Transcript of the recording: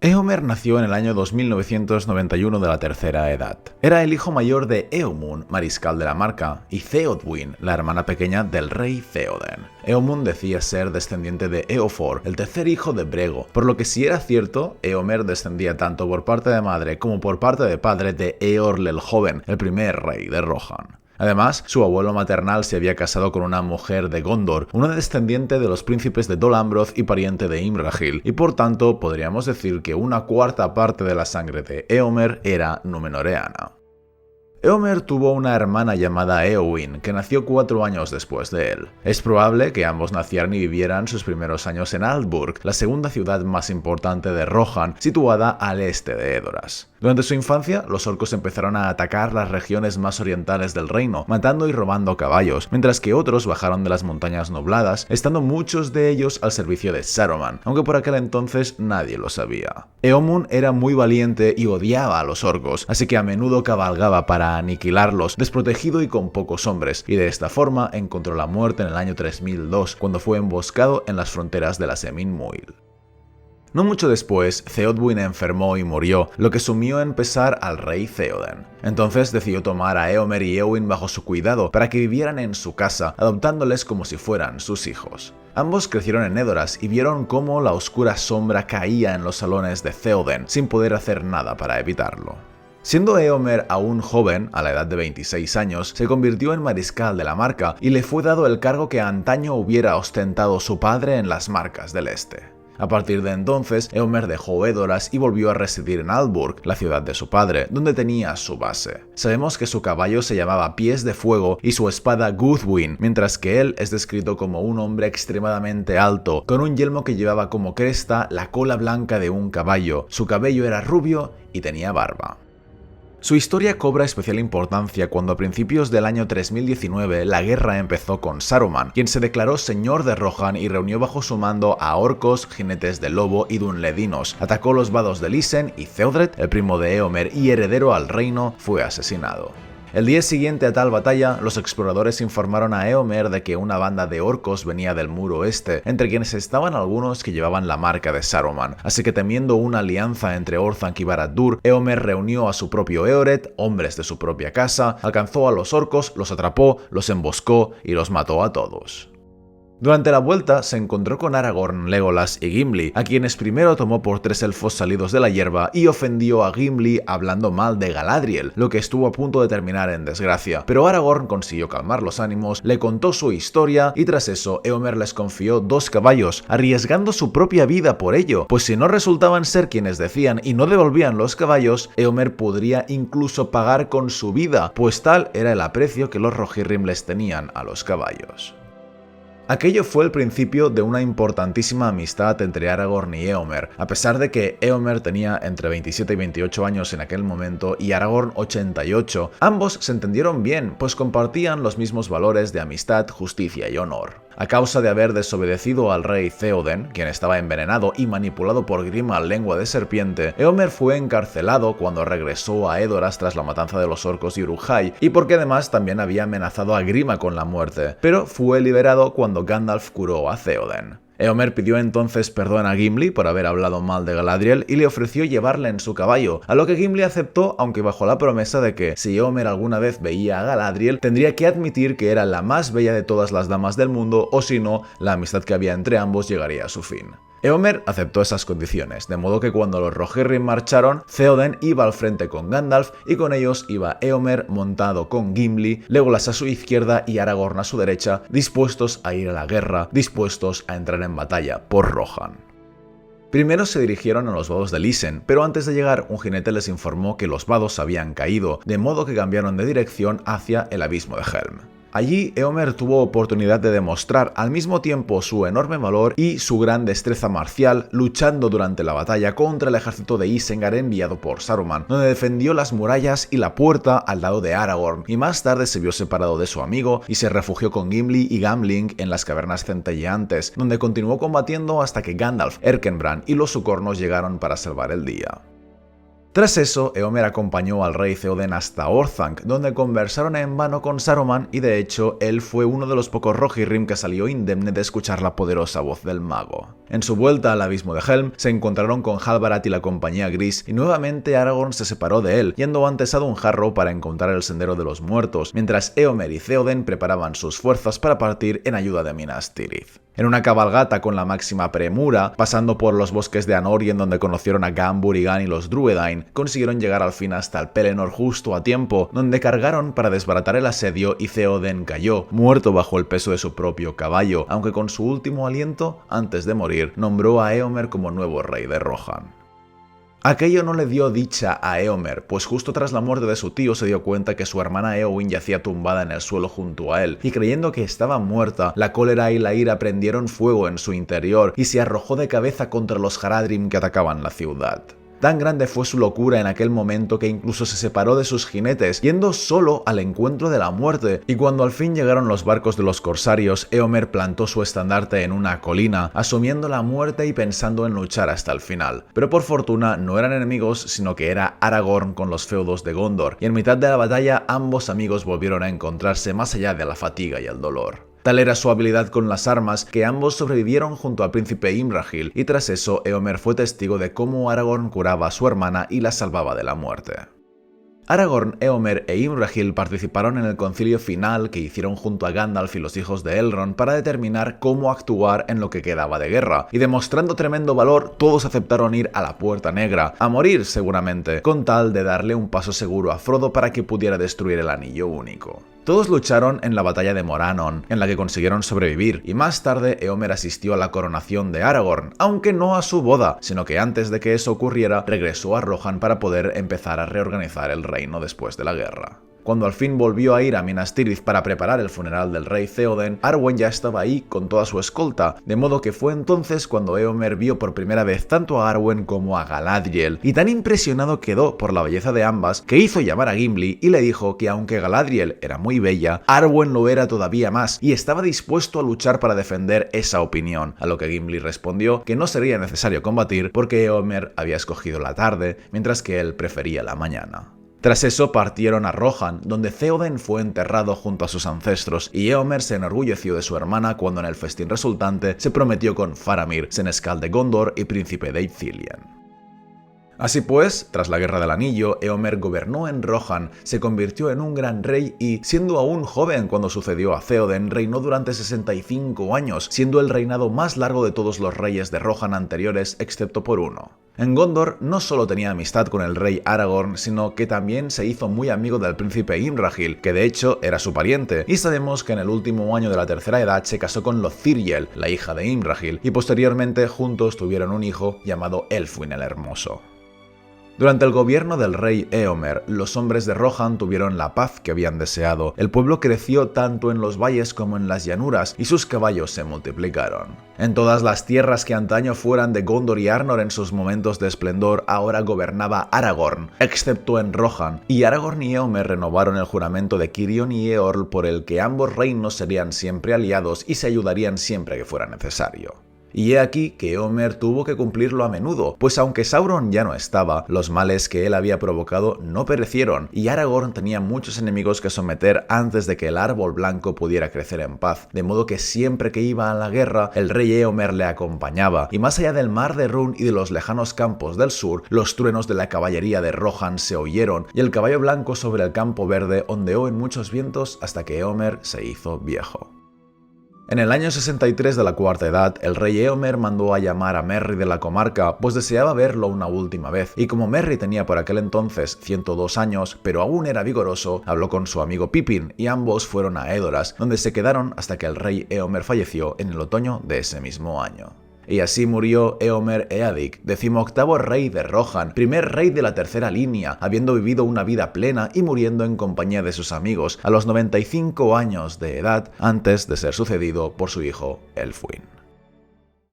Éomer nació en el año 2991 de la Tercera Edad. Era el hijo mayor de Éomun, mariscal de la Marca, y Theodwyn, la hermana pequeña del rey Théoden. Éomun decía ser descendiente de Éofor, el tercer hijo de Brego, por lo que si era cierto, Éomer descendía tanto por parte de madre como por parte de padre de Eorl el Joven, el primer rey de Rohan. Además, su abuelo maternal se había casado con una mujer de Gondor, una descendiente de los príncipes de Dol Amroth y pariente de Imrahil, y por tanto podríamos decir que una cuarta parte de la sangre de Éomer era númenoreana. Éomer tuvo una hermana llamada Éowyn, que nació 4 años después de él. Es probable que ambos nacieran y vivieran sus primeros años en Aldburg, la segunda ciudad más importante de Rohan, situada al este de Edoras. Durante su infancia, los orcos empezaron a atacar las regiones más orientales del reino, matando y robando caballos, mientras que otros bajaron de las montañas nubladas, estando muchos de ellos al servicio de Saruman, aunque por aquel entonces nadie lo sabía. Éomun era muy valiente y odiaba a los orcos, así que a menudo cabalgaba para aniquilarlos, desprotegido y con pocos hombres, y de esta forma encontró la muerte en el año 3002, cuando fue emboscado en las fronteras de la Semin Muil. No mucho después, Theodwyn enfermó y murió, lo que sumió en pesar al rey Théoden. Entonces decidió tomar a Éomer y Éowyn bajo su cuidado para que vivieran en su casa, adoptándoles como si fueran sus hijos. Ambos crecieron en Edoras y vieron cómo la oscura sombra caía en los salones de Théoden, sin poder hacer nada para evitarlo. Siendo Éomer aún joven, a la edad de 26 años, se convirtió en mariscal de la Marca y le fue dado el cargo que antaño hubiera ostentado su padre en las Marcas del Este. A partir de entonces, Éomer dejó Edoras y volvió a residir en Aldburg, la ciudad de su padre, donde tenía su base. Sabemos que su caballo se llamaba Pies de Fuego y su espada Guthwyn, mientras que él es descrito como un hombre extremadamente alto, con un yelmo que llevaba como cresta la cola blanca de un caballo, su cabello era rubio y tenía barba. Su historia cobra especial importancia cuando a principios del año 3019 la guerra empezó con Saruman, quien se declaró señor de Rohan y reunió bajo su mando a orcos, jinetes de lobo y dunledinos, atacó los vados de Lisen y Theodred, el primo de Éomer y heredero al reino, fue asesinado. El día siguiente a tal batalla, los exploradores informaron a Éomer de que una banda de orcos venía del muro oeste, entre quienes estaban algunos que llevaban la marca de Saruman, así que temiendo una alianza entre Orthanc y Barad-dûr, Éomer reunió a su propio Éored, hombres de su propia casa, alcanzó a los orcos, los atrapó, los emboscó y los mató a todos. Durante la vuelta se encontró con Aragorn, Legolas y Gimli, a quienes primero tomó por 3 elfos salidos de la hierba y ofendió a Gimli hablando mal de Galadriel, lo que estuvo a punto de terminar en desgracia. Pero Aragorn consiguió calmar los ánimos, le contó su historia y tras eso Éomer les confió 2 caballos, arriesgando su propia vida por ello, pues si no resultaban ser quienes decían y no devolvían los caballos, Éomer podría incluso pagar con su vida, pues tal era el aprecio que los Rohirrim les tenían a los caballos. Aquello fue el principio de una importantísima amistad entre Aragorn y Éomer, a pesar de que Éomer tenía entre 27 y 28 años en aquel momento y Aragorn 88. Ambos se entendieron bien, pues compartían los mismos valores de amistad, justicia y honor. A causa de haber desobedecido al rey Théoden, quien estaba envenenado y manipulado por Grima lengua de serpiente, Éomer fue encarcelado cuando regresó a Edoras tras la matanza de los orcos y Uruk-hai, y porque además también había amenazado a Grima con la muerte, pero fue liberado cuando Gandalf curó a Théoden. Éomer pidió entonces perdón a Gimli por haber hablado mal de Galadriel y le ofreció llevarle en su caballo, a lo que Gimli aceptó, aunque bajo la promesa de que, si Éomer alguna vez veía a Galadriel, tendría que admitir que era la más bella de todas las damas del mundo, o si no, la amistad que había entre ambos llegaría a su fin. Éomer aceptó esas condiciones, de modo que cuando los Rohirrim marcharon, Théoden iba al frente con Gandalf y con ellos iba Éomer montado con Gimli, Legolas a su izquierda y Aragorn a su derecha, dispuestos a ir a la guerra, dispuestos a entrar en batalla por Rohan. Primero se dirigieron a los vados de Lisen, pero antes de llegar un jinete les informó que los vados habían caído, de modo que cambiaron de dirección hacia el abismo de Helm. Allí, Éomer tuvo oportunidad de demostrar al mismo tiempo su enorme valor y su gran destreza marcial, luchando durante la batalla contra el ejército de Isengard enviado por Saruman, donde defendió las murallas y la puerta al lado de Aragorn, y más tarde se vio separado de su amigo y se refugió con Gimli y Gamling en las cavernas centelleantes, donde continuó combatiendo hasta que Gandalf, Erkenbrand y los Sucornos llegaron para salvar el día. Tras eso, Éomer acompañó al rey Theoden hasta Orthanc, donde conversaron en vano con Saruman y de hecho él fue uno de los pocos Rohirrim que salió indemne de escuchar la poderosa voz del mago. En su vuelta al abismo de Helm, se encontraron con Halbarat y la compañía gris y nuevamente Aragorn se separó de él, yendo antes a Dunharrow para encontrar el sendero de los muertos, mientras Éomer y Theoden preparaban sus fuerzas para partir en ayuda de Minas Tirith. En una cabalgata con la máxima premura, pasando por los bosques de Anórien donde conocieron a Gamburigan y los Dúedain, consiguieron llegar al fin hasta el Pelennor justo a tiempo, donde cargaron para desbaratar el asedio y Theoden cayó, muerto bajo el peso de su propio caballo, aunque con su último aliento, antes de morir, nombró a Éomer como nuevo rey de Rohan. Aquello no le dio dicha a Éomer, pues justo tras la muerte de su tío se dio cuenta que su hermana Éowyn yacía tumbada en el suelo junto a él, y creyendo que estaba muerta, la cólera y la ira prendieron fuego en su interior y se arrojó de cabeza contra los Haradrim que atacaban la ciudad. Tan grande fue su locura en aquel momento que incluso se separó de sus jinetes, yendo solo al encuentro de la muerte, y cuando al fin llegaron los barcos de los corsarios, Éomer plantó su estandarte en una colina, asumiendo la muerte y pensando en luchar hasta el final. Pero por fortuna no eran enemigos, sino que era Aragorn con los feudos de Gondor, y en mitad de la batalla ambos amigos volvieron a encontrarse más allá de la fatiga y el dolor. Tal era su habilidad con las armas que ambos sobrevivieron junto al príncipe Imrahil, y tras eso Éomer fue testigo de cómo Aragorn curaba a su hermana y la salvaba de la muerte. Aragorn, Éomer e Imrahil participaron en el concilio final que hicieron junto a Gandalf y los hijos de Elrond para determinar cómo actuar en lo que quedaba de guerra, y demostrando tremendo valor, todos aceptaron ir a la Puerta Negra, a morir seguramente, con tal de darle un paso seguro a Frodo para que pudiera destruir el Anillo Único. Todos lucharon en la batalla de Morannon, en la que consiguieron sobrevivir, y más tarde Éomer asistió a la coronación de Aragorn, aunque no a su boda, sino que antes de que eso ocurriera, regresó a Rohan para poder empezar a reorganizar el reino después de la guerra. Cuando al fin volvió a ir a Minas Tirith para preparar el funeral del rey Theoden, Arwen ya estaba ahí con toda su escolta, de modo que fue entonces cuando Éomer vio por primera vez tanto a Arwen como a Galadriel, y tan impresionado quedó por la belleza de ambas que hizo llamar a Gimli y le dijo que aunque Galadriel era muy bella, Arwen lo era todavía más y estaba dispuesto a luchar para defender esa opinión, a lo que Gimli respondió que no sería necesario combatir porque Éomer había escogido la tarde, mientras que él prefería la mañana. Tras eso partieron a Rohan, donde Theoden fue enterrado junto a sus ancestros, y Éomer se enorgulleció de su hermana cuando en el festín resultante se prometió con Faramir, senescal de Gondor y príncipe de Ithilien. Así pues, tras la Guerra del Anillo, Éomer gobernó en Rohan, se convirtió en un gran rey y, siendo aún joven cuando sucedió a Theoden, reinó durante 65 años, siendo el reinado más largo de todos los reyes de Rohan anteriores, excepto por uno. En Gondor no solo tenía amistad con el rey Aragorn, sino que también se hizo muy amigo del príncipe Imrahil, que de hecho era su pariente, y sabemos que en el último año de la Tercera Edad se casó con Lothiriel, la hija de Imrahil, y posteriormente juntos tuvieron un hijo llamado Elfwin el Hermoso. Durante el gobierno del rey Éomer, los hombres de Rohan tuvieron la paz que habían deseado, el pueblo creció tanto en los valles como en las llanuras y sus caballos se multiplicaron. En todas las tierras que antaño fueran de Gondor y Arnor en sus momentos de esplendor, ahora gobernaba Aragorn, excepto en Rohan, y Aragorn y Éomer renovaron el juramento de Cirion y Eorl por el que ambos reinos serían siempre aliados y se ayudarían siempre que fuera necesario. Y he aquí que Éomer tuvo que cumplirlo a menudo, pues aunque Sauron ya no estaba, los males que él había provocado no perecieron, y Aragorn tenía muchos enemigos que someter antes de que el árbol blanco pudiera crecer en paz, de modo que siempre que iba a la guerra, el rey Éomer le acompañaba, y más allá del mar de Rhûn y de los lejanos campos del sur, los truenos de la caballería de Rohan se oyeron, y el caballo blanco sobre el campo verde ondeó en muchos vientos hasta que Éomer se hizo viejo. En el año 63 de la Cuarta Edad, el rey Éomer mandó a llamar a Merry de la comarca, pues deseaba verlo una última vez, y como Merry tenía por aquel entonces 102 años, pero aún era vigoroso, habló con su amigo Pippin, y ambos fueron a Edoras, donde se quedaron hasta que el rey Éomer falleció en el otoño de ese mismo año. Y así murió Éomer Eadig, 18º rey de Rohan, primer rey de la tercera línea, habiendo vivido una vida plena y muriendo en compañía de sus amigos a los 95 años de edad antes de ser sucedido por su hijo Elfwin.